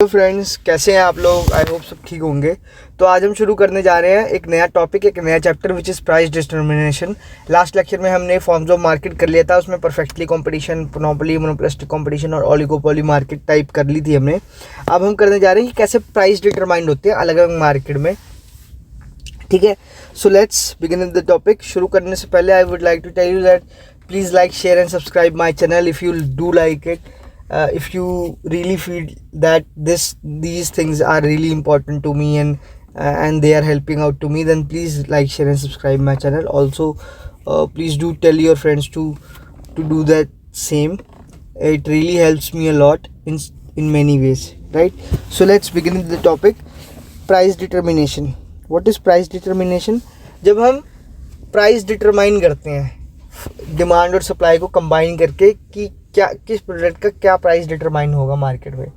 तो फ्रेंड्स, कैसे हैं आप लोग? आई होप सब ठीक होंगे। तो आज हम शुरू करने जा रहे हैं एक नया टॉपिक, एक नया chapter which is price determination. Last lecture में हमने फॉर्म्स ऑफ मार्केट कर लिया था, उसमें perfectly competition, monopoly, monopolistic competition और ओलिगोपोली मार्केट टाइप कर ली थी हमने। अब हम करने जा रहे हैं कि कैसे प्राइस डिटरमाइंड होते हैं अलग अलग मार्केट में। ठीक है, so let's begin the topic. शुरू करने से पहले I would like to tell you that please like, share and subscribe my channel if you do like it. If you really feel that these things are really important to me and they are helping out to me, then please like, share and subscribe my channel. Also, please do tell your friends to do that same. It really helps me a lot in many ways, right? So let's begin with the topic, price determination. What is price determination? जब हम price determine करते हैं demand और supply को combine करके कि क्या किस प्रोडक्ट का क्या प्राइस डिटरमाइन होगा मार्केट में,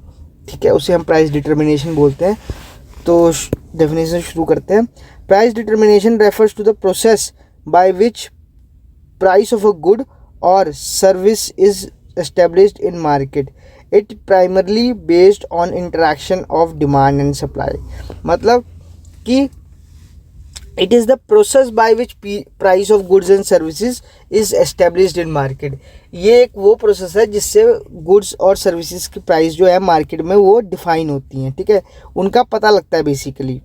ठीक है, उसे हम प्राइस डिटरमिनेशन बोलते हैं. तो डेफिनेशन शुरू करते हैं. Price determination refers to the process by which price of a good or service is established in market. It primarily based on interaction of demand and supply. मतलब कि it is the process by which price of goods and services is established in market. ये एक वो process है जिससे goods और services की price जो है मार्केट में वो डिफाइन होती हैं, ठीक है, उनका पता लगता है बेसिकली,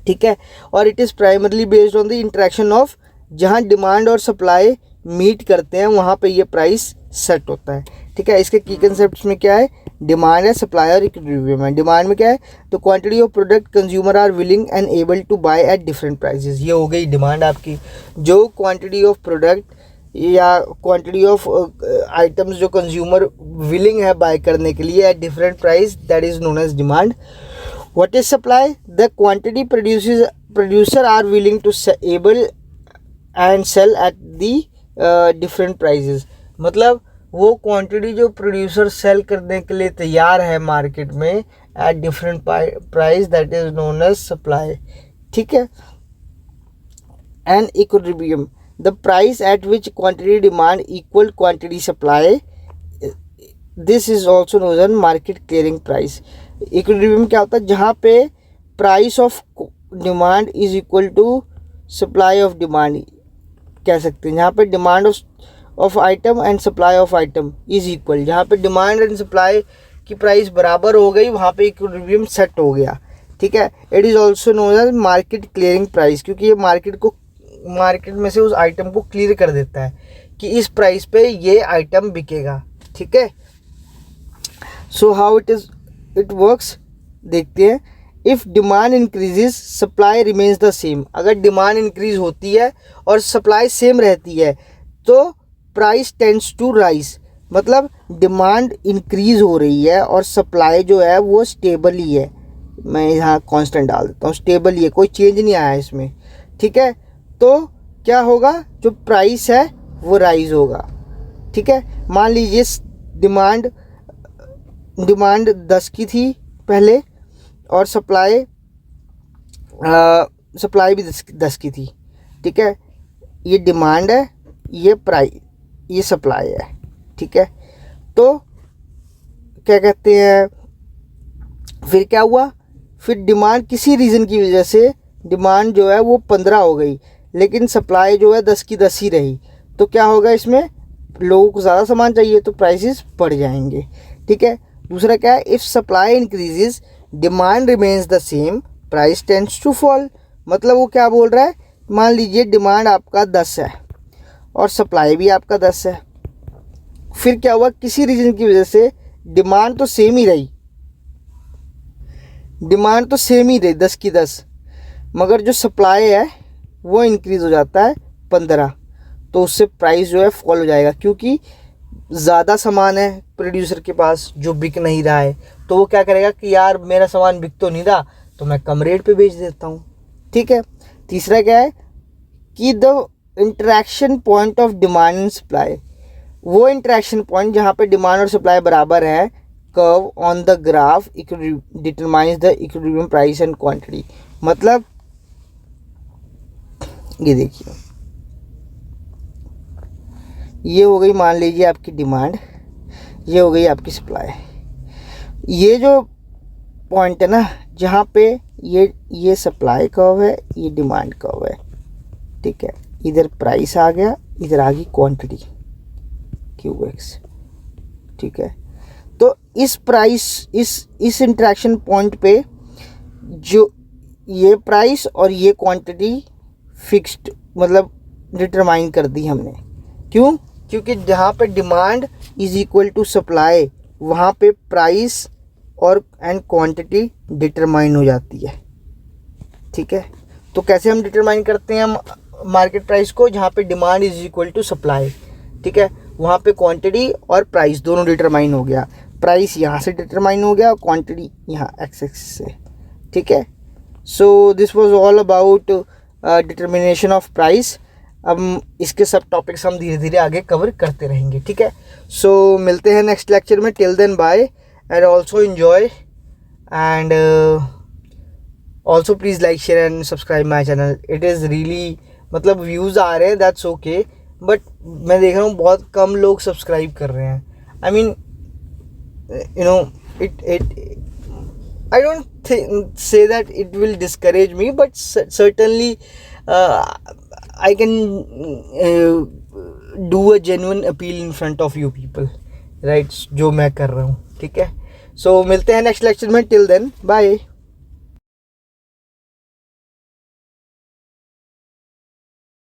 ठीक है. और it is primarily based on the interaction of, जहाँ डिमांड और सप्लाई मीट करते हैं वहाँ पे ये प्राइस सेट होता है, ठीक है. इसके की कंसेप्ट्स में क्या है? डिमांड है, सप्लाई और इक्विलिब्रियम है. डिमांड में क्या है? तो quantity of product consumer are willing and able to buy at different prices. ये हो गई डिमांड आपकी. जो क्वांटिटी ऑफ प्रोडक्ट या क्वांटिटी ऑफ आइटम्स जो कंज्यूमर विलिंग है बाय करने के लिए at different price, that is known as demand. What is supply? The quantity producer are willing to able and sell at the different prices. मतलब वो quantity जो producer cell करने के लिए तैयार है मार्केट में at different price, that is known as supply, ठीक है. And equilibrium, the price at which quantity demand equal quantity supply, this is also known as market clearing price. Equilibrium क्या होता है? जहाँ पे price of demand is equal to supply of demand कह सकते हैं. जहाँ पे demand of item and supply of item is equal, जहाँ पे डिमांड एंड सप्लाई की प्राइस बराबर हो गई वहाँ पे इक्विलिब्रियम सेट हो गया, ठीक है. It is also known as market clearing price, क्योंकि ये मार्केट में से उस आइटम को क्लियर कर देता है कि इस प्राइस पे ये आइटम बिकेगा, ठीक है. सो हाउ इट वर्क्स देखते हैं. If demand increases supply remains the same. अगर डिमांड इंक्रीज होती है और सप्लाई सेम रहती है तो प्राइस टेंड्स टू राइज. मतलब डिमांड इंक्रीज हो रही है और सप्लाई जो है वो स्टेबल ही है. मैं यहाँ कांस्टेंट डाल देता हूँ, स्टेबल ही है, कोई चेंज नहीं आया इसमें, ठीक है. तो क्या होगा? जो प्राइस है वो राइज होगा, ठीक है. मान लीजिए डिमांड 10 की थी पहले और सप्लाई भी 10 की थी, ठीक है. ये डिमांड है, ये सप्लाई है, ठीक है. तो क्या कहते हैं, फिर क्या हुआ? फिर डिमांड किसी रीज़न की वजह से डिमांड जो है वो 15 हो गई, लेकिन सप्लाई जो है 10 की 10 ही रही. तो क्या होगा? इसमें लोगों को ज़्यादा सामान चाहिए तो प्राइसेस बढ़ जाएंगे, ठीक है. दूसरा क्या है? If supply increases demand remains the same, price tends to fall. मतलब वो क्या बोल रहा है? मान लीजिए डिमांड आपका 10 है और सप्लाई भी आपका 10 है. फिर क्या हुआ? किसी रीज़न की वजह से डिमांड तो सेम ही रही, 10 की 10, मगर जो सप्लाई है वो इंक्रीज़ हो जाता है 15. तो उससे प्राइस जो है फॉल हो जाएगा, क्योंकि ज़्यादा सामान है प्रोड्यूसर के पास जो बिक नहीं रहा है. तो वो क्या करेगा कि यार मेरा सामान बिक तो नहीं रहा तो मैं कम रेट पे बेच देता हूँ, ठीक है. तीसरा क्या है कि the interaction point of demand and supply. वो इंटरेक्शन पॉइंट जहाँ पे डिमांड और सप्लाई बराबर है, curve on the graph determines the equilibrium price and quantity. मतलब ये देखिए, ये हो गई मान लीजिए आपकी डिमांड, ये हो गई आपकी सप्लाई. ये जो पॉइंट है ना जहाँ पे ये सप्लाई कर्व है, ये डिमांड कर्व है, ठीक है। इधर प्राइस आ गया, इधर आ गई क्वांटिटी QX, ठीक है। तो इस प्राइस इस इंटरेक्शन पॉइंट पे जो ये प्राइस और ये क्वांटिटी फिक्स्ड मतलब डिटरमाइन कर दी हमने। क्यों? क्योंकि जहाँ पे demand is equal to supply वहाँ पे प्राइस और एंड क्वांटिटी डिटरमाइन हो जाती है, ठीक है। तो कैसे हम डिटरमाइन करते हैं मार्केट प्राइस को? जहाँ पे demand is equal to supply, ठीक है, वहाँ पे क्वांटिटी और प्राइस दोनों डिटरमाइन हो गया। प्राइस यहाँ से डिटरमाइन हो गया, क्वांटिटी यहाँ एक्स एक्सिस से, ठीक है। So this was all about determination of price. अब इसके सब टॉपिक्स हम धीरे धीरे आगे कवर करते रहेंगे, ठीक है। सो मिलते हैं नेक्स्ट लेक्चर में। Till then bye and also enjoy and also please like share and subscribe my channel. It is really मतलब व्यूज़ आ रहे हैं, दैट्स ओके, बट मैं देख रहा हूँ बहुत कम लोग सब्सक्राइब कर रहे हैं। I mean you know it I don't say that it will discourage me, but certainly I can do a genuine appeal in front of you people, right? जो मैं कर रहा हूँ, ठीक है। So मिलते हैं नेक्स्ट लेक्चर में। Till then bye.